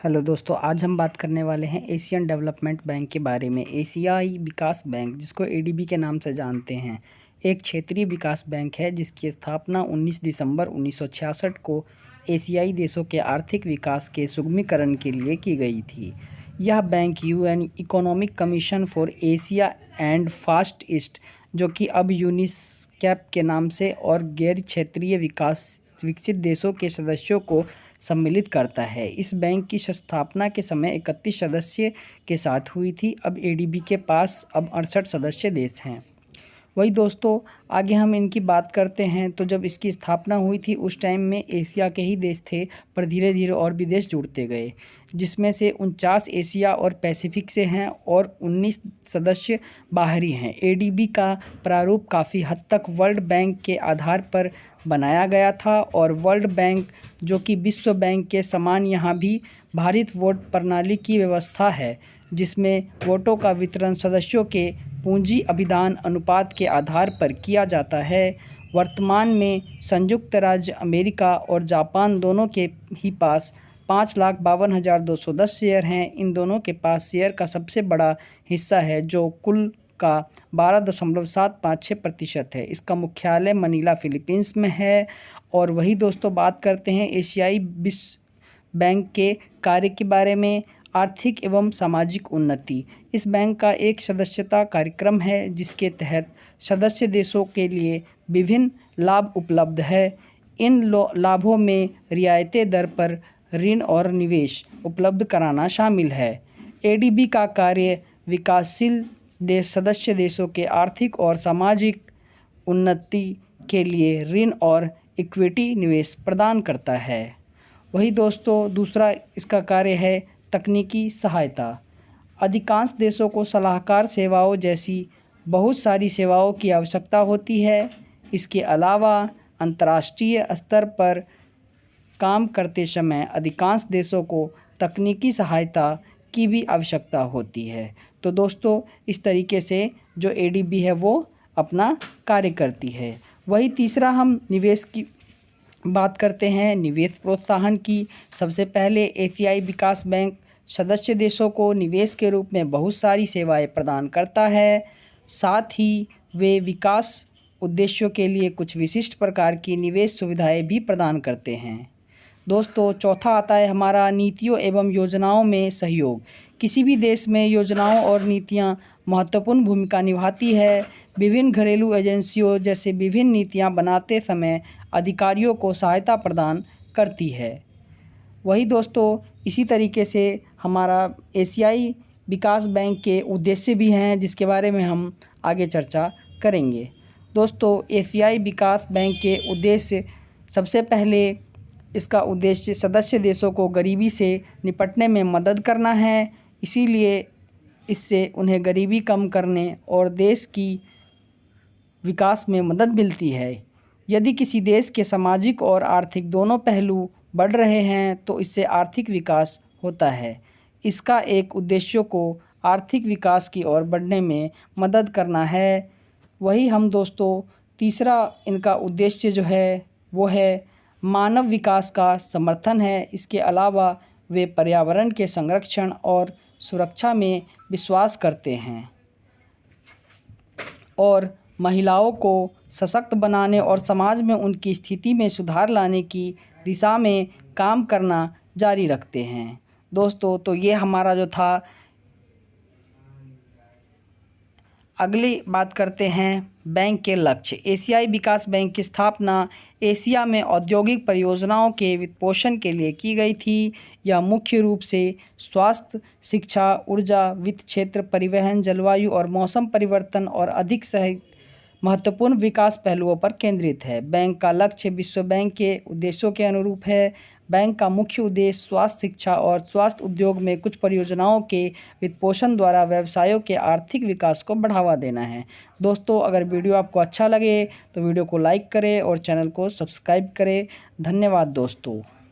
Hello दोस्तों, आज हम बात करने वाले हैं एशियन डेवलपमेंट बैंक के बारे में। एशियाई विकास बैंक, जिसको एडीबी के नाम से जानते हैं, एक क्षेत्रीय विकास बैंक है जिसकी स्थापना 19 दिसंबर 1966 को एशियाई देशों के आर्थिक विकास के सुगमीकरण के लिए की गई थी। यह bank UN economic commission for Asia and fast east, जो कि अब यूनिस्कैप के नाम से, और गैर क्षेत्रीय विकसित देशों के सदस्यों को सम्मिलित करता है। इस बैंक की स्थापना के समय 31 सदस्य के साथ हुई थी। अब एडीबी के पास अब 68 सदस्य देश हैं। वही दोस्तों, आगे हम इनकी बात करते हैं। तो जब इसकी स्थापना हुई थी उस टाइम में एशिया के ही देश थे, पर धीरे धीरे और भी देश जुड़ते गए, जिसमें से 49 एशिया और पैसिफिक से हैं और 19 सदस्य बाहरी हैं। एडीबी का प्रारूप काफ़ी हद तक वर्ल्ड बैंक के आधार पर बनाया गया था, और वर्ल्ड बैंक, जो कि विश्व बैंक के समान, यहाँ भी भारित वोट प्रणाली की व्यवस्था है, जिसमें वोटों का वितरण सदस्यों के पूंजी अभिदान अनुपात के आधार पर किया जाता है। वर्तमान में संयुक्त राज्य अमेरिका और जापान दोनों के ही पास 5,52,210 शेयर हैं। इन दोनों के पास शेयर का सबसे बड़ा हिस्सा है, जो कुल का 12.756% है। इसका मुख्यालय मनीला, फिलीपींस में है। और वही दोस्तों, बात करते हैं एशियाई विश्व बैंक के कार्य के बारे में। आर्थिक एवं सामाजिक उन्नति। इस बैंक का एक सदस्यता कार्यक्रम है, जिसके तहत सदस्य देशों के लिए विभिन्न लाभ उपलब्ध है। इन लाभों में रियायती दर पर ऋण और निवेश उपलब्ध कराना शामिल है। एडीबी का कार्य विकासशील सदस्य देशों के आर्थिक और सामाजिक उन्नति के लिए ऋण और इक्विटी निवेश प्रदान करता है। वही दोस्तों, दूसरा इसका कार्य है तकनीकी सहायता। अधिकांश देशों को सलाहकार सेवाओं जैसी बहुत सारी सेवाओं की आवश्यकता होती है। इसके अलावा अंतर्राष्ट्रीय स्तर पर काम करते समय अधिकांश देशों को तकनीकी सहायता की भी आवश्यकता होती है। तो दोस्तों, इस तरीके से जो एडीबी है वो अपना कार्य करती है। वही तीसरा, हम निवेश की बात करते हैं, निवेश प्रोत्साहन की। सबसे पहले एशियाई विकास बैंक सदस्य देशों को निवेश के रूप में बहुत सारी सेवाएं प्रदान करता है। साथ ही वे विकास उद्देश्यों के लिए कुछ विशिष्ट प्रकार की निवेश सुविधाएं भी प्रदान करते हैं। दोस्तों, चौथा आता है हमारा नीतियों एवं योजनाओं में सहयोग। किसी भी देश में योजनाओं और नीतियां महत्वपूर्ण भूमिका निभाती है। विभिन्न घरेलू एजेंसियों जैसे विभिन्न नीतियां बनाते समय अधिकारियों को सहायता प्रदान करती है। वही दोस्तों, इसी तरीके से हमारा एशियाई विकास बैंक के उद्देश्य भी हैं, जिसके बारे में हम आगे चर्चा करेंगे। दोस्तों, एशियाई विकास बैंक के उद्देश्य, सबसे पहले इसका उद्देश्य सदस्य देशों को गरीबी से निपटने में मदद करना है। इसीलिए इससे उन्हें गरीबी कम करने और देश की विकास में मदद मिलती है। यदि किसी देश के सामाजिक और आर्थिक दोनों पहलू बढ़ रहे हैं तो इससे आर्थिक विकास होता है। इसका एक उद्देश्यों को आर्थिक विकास की ओर बढ़ने में मदद करना है। वही हम दोस्तों, तीसरा इनका उद्देश्य जो है वो है मानव विकास का समर्थन है। इसके अलावा वे पर्यावरण के संरक्षण और सुरक्षा में विश्वास करते हैं और महिलाओं को सशक्त बनाने और समाज में उनकी स्थिति में सुधार लाने की दिशा में काम करना जारी रखते हैं। दोस्तों, तो ये हमारा जो था। अगली बात करते हैं बैंक के लक्ष्य। एशियाई विकास बैंक की स्थापना एशिया में औद्योगिक परियोजनाओं के वित्तपोषण के लिए की गई थी। यह मुख्य रूप से स्वास्थ्य, शिक्षा, ऊर्जा, वित्त क्षेत्र, परिवहन, जलवायु और मौसम परिवर्तन और अधिक सहित महत्वपूर्ण विकास पहलुओं पर केंद्रित है। बैंक का लक्ष्य विश्व बैंक के उद्देश्यों के अनुरूप है। बैंक का मुख्य उद्देश्य स्वास्थ्य, शिक्षा और स्वास्थ्य उद्योग में कुछ परियोजनाओं के वित्तपोषण द्वारा व्यवसायों के आर्थिक विकास को बढ़ावा देना है। दोस्तों, अगर वीडियो आपको अच्छा लगे तो वीडियो को लाइक करें और चैनल को सब्सक्राइब करें। धन्यवाद दोस्तों।